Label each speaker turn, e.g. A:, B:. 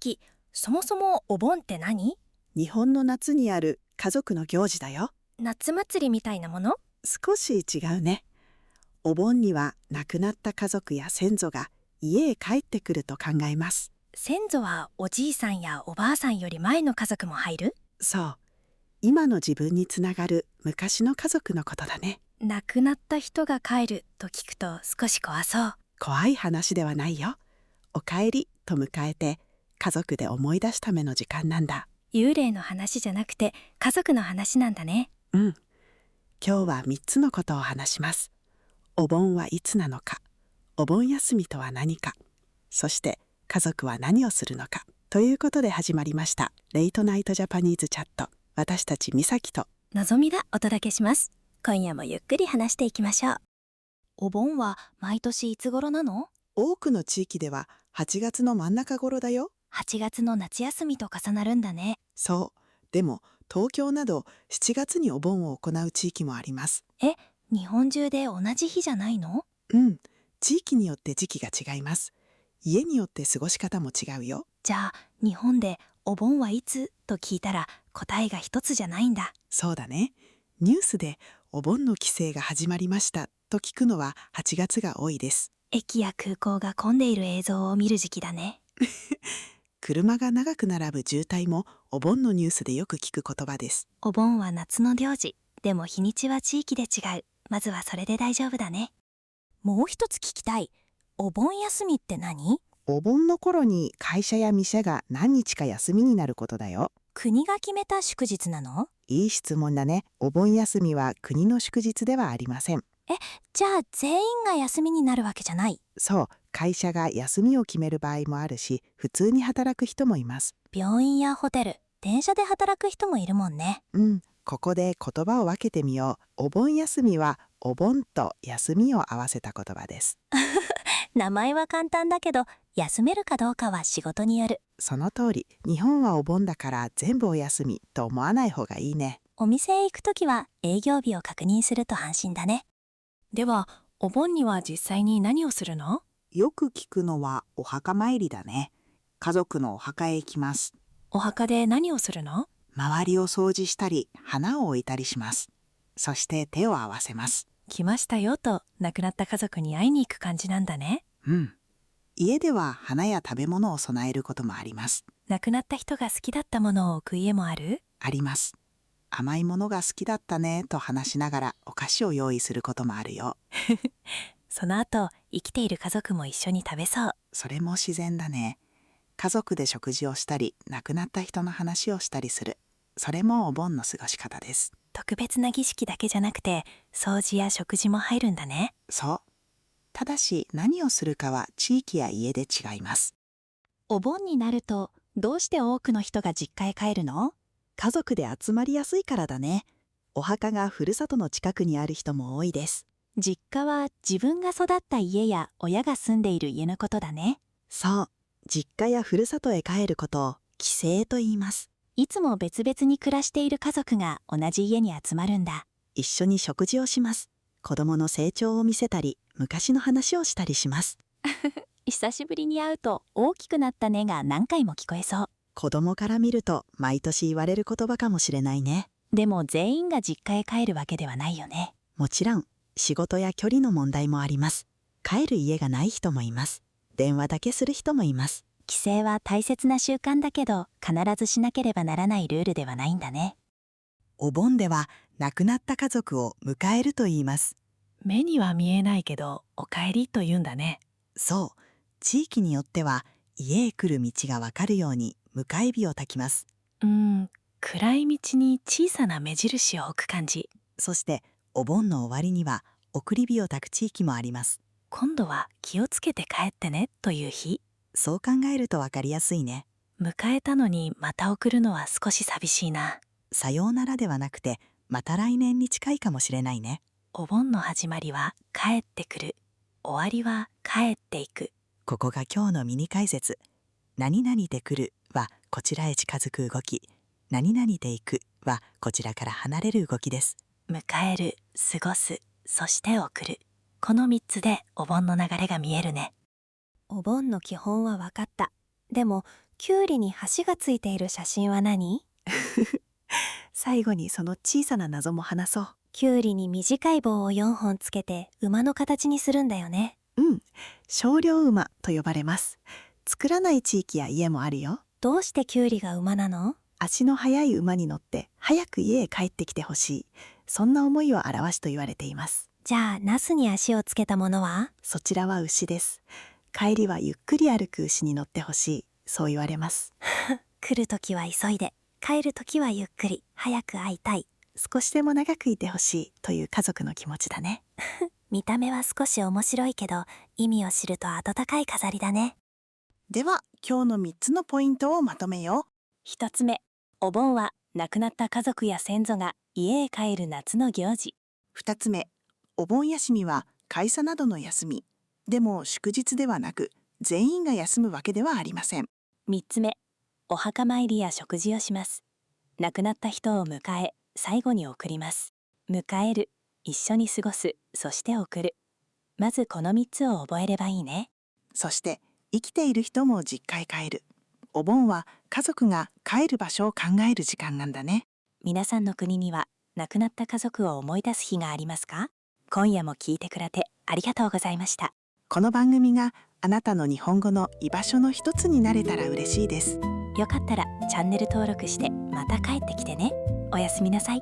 A: き、そもそもお盆って何？
B: 日本の夏にある家族の行事だよ。
A: 夏祭りみたいなもの？
B: 少し違うね。お盆には亡くなった家族や先祖が家へ帰ってくると考えます。
A: 先祖はおじいさんやおばあさんより前の家族も入る？
B: そう。今の自分につながる昔の家族のことだね。
A: 亡くなった人が帰ると聞くと少し怖そう。
B: 怖い話ではないよ。おかえりと迎えて家族で思い出すための時間なんだ。
A: 幽霊の話じゃなくて家族の話なんだね。
B: うん。今日は3つのことを話します。お盆はいつなのか、お盆休みとは何か、そして家族は何をするのかということで始まりましたレイトナイトジャパニーズチャット。私たちみさきと
A: のぞみがお届けします。今夜もゆっくり話していきましょう。お盆は毎年いつ頃なの？
B: 多くの地域では8月の真ん中頃だよ。
A: 8月の夏休みと重なるんだね。
B: そう。でも東京など7月にお盆を行う地域もあります。
A: 日本中で同じ日じゃないの？
B: うん。地域によって時期が違います。家によって過ごし方も違うよ。
A: じゃあ日本でお盆はいつと聞いたら答えが一つじゃないんだ。
B: そうだね。ニュースでお盆の帰省が始まりましたと聞くのは8月が多いです。
A: 駅や空港が混んでいる映像を見る時期だね。
B: 車が長く並ぶ渋滞もお盆のニュースでよく聞く言葉です。
A: お盆は夏の行事。でも日にちは地域で違う。まずはそれで大丈夫だね。もう一つ聞きたい。お盆休みって何？
B: お盆の頃に会社や店が何日か休みになることだよ。
A: 国が決めた祝日なの？
B: いい質問だね。お盆休みは国の祝日ではありません。
A: じゃあ全員が休みになるわけじゃない？
B: そう、会社が休みを決める場合もあるし、普通に働く人もいます。
A: 病院やホテル、電車で働く人もいるもんね。
B: うん、ここで言葉を分けてみよう。お盆休みはお盆と休みを合わせた言葉です。
A: 名前は簡単だけど、休めるかどうかは仕事による。
B: その通り、日本はお盆だから全部お休みと思わない方がいいね。
A: お店へ行くときは営業日を確認すると安心だね。では、お盆には実際に何をするの？
B: よく聞くのはお墓参りだね。家族のお墓へ行きます。
A: お墓で何をするの？
B: 周りを掃除したり、花を置いたりします。そして手を合わせます。
A: 来ましたよと亡くなった家族に会いに行く感じなんだね。
B: うん。家では花や食べ物を供えることもあります。
A: 亡くなった人が好きだったものを置く家もある？
B: あります。甘いものが好きだったねと話しながらお菓子を用意することもあるよ。
A: その後、生きている家族も一緒に食べそう。
B: それも自然だね。家族で食事をしたり、亡くなった人の話をしたりする。それもお盆の過ごし方です。
A: 特別な儀式だけじゃなくて、掃除や食事も入るんだね。
B: そう。ただし何をするかは地域や家で違います。
C: お盆になるとどうして多くの人が実家へ帰るの？家族で集まりやすいからだね。お墓がふるさとの近くにある人も多いです。
A: 実家は自分が育った家や親が住んでいる家のことだね。
C: そう、実家やふるさとへ帰ることを帰省と言います。
A: いつも別々に暮らしている家族が同じ家に集まるんだ。
C: 一緒に食事をします。子供の成長を見せたり、昔の話をしたりします。
A: 久しぶりに会うと大きくなったねが何回も聞こえそう。
C: 子供から見ると毎年言われる言葉かもしれないね。
A: でも全員が実家へ帰るわけではないよね。
C: もちろん、仕事や距離の問題もあります。帰る家がない人もいます。電話だけする人もいます。
A: 帰省は大切な習慣だけど、必ずしなければならないルールではないんだね。
C: お盆では亡くなった家族を迎えると言います。
A: 目には見えないけど、お帰りと言うんだね。
C: そう、地域によっては家へ来る道がわかるように迎え火を焚きます。
A: 暗い道に小さな目印を置く感じ。
C: そしてお盆の終わりには送り火を焚く地域もあります。
A: 今度は気をつけて帰ってねという日。
C: そう考えるとわかりやすいね。
A: 迎えたのにまた送るのは少し寂しいな。
C: さようならではなくて、また来年に近いかもしれないね。
A: お盆の始まりは帰ってくる。終わりは帰っていく。
C: ここが今日のミニ解説。何々で来るはこちらへ近づく動き。何々で行くはこちらから離れる動きです。
A: 迎える、過ごす、そして送る。この3つでお盆の流れが見えるね。お盆の基本は分かった。でもきゅうりに箸がついている写真は何？
C: 最後にその小さな謎も話そう。
A: きゅうりに短い棒を4本つけて馬の形にするんだよね。
C: 少量馬と呼ばれます。作らない地域や家もあるよ。
A: どうしてきゅうりが馬なの？
C: 足の速い馬に乗って早く家へ帰ってきてほしい。そんな思いを表すと言われています。
A: じゃあナスに足をつけたものは？
C: そちらは牛です。帰りはゆっくり歩く牛に乗ってほしい。そう言われます。
A: 来るときは急いで、帰るときはゆっくり、早く会いたい。
C: 少しでも長くいてほしいという家族の気持ちだね。
A: 見た目は少し面白いけど、意味を知ると温かい飾りだね。
B: では今日の3つのポイントをまとめよう。
A: 1つ目、お盆は亡くなった家族や先祖が家へ帰る夏の行事。
B: 2つ目、お盆休みは会社などの休み。でも祝日ではなく、全員が休むわけではありません。
A: 3つ目、お墓参りや食事をします。亡くなった人を迎え、最後に送ります。迎える、一緒に過ごす、そして送る。まずこの3つを覚えればいいね。
B: そして生きている人も実家へ帰る。お盆は家族が帰る場所を考える時間なんだね。
A: 皆さんの国には亡くなった家族を思い出す日がありますか？今夜も聞いてくれてありがとうございました。
B: この番組があなたの日本語の居場所の一つになれたら嬉しいです。
A: よかったらチャンネル登録してまた帰ってきてね。おやすみなさい。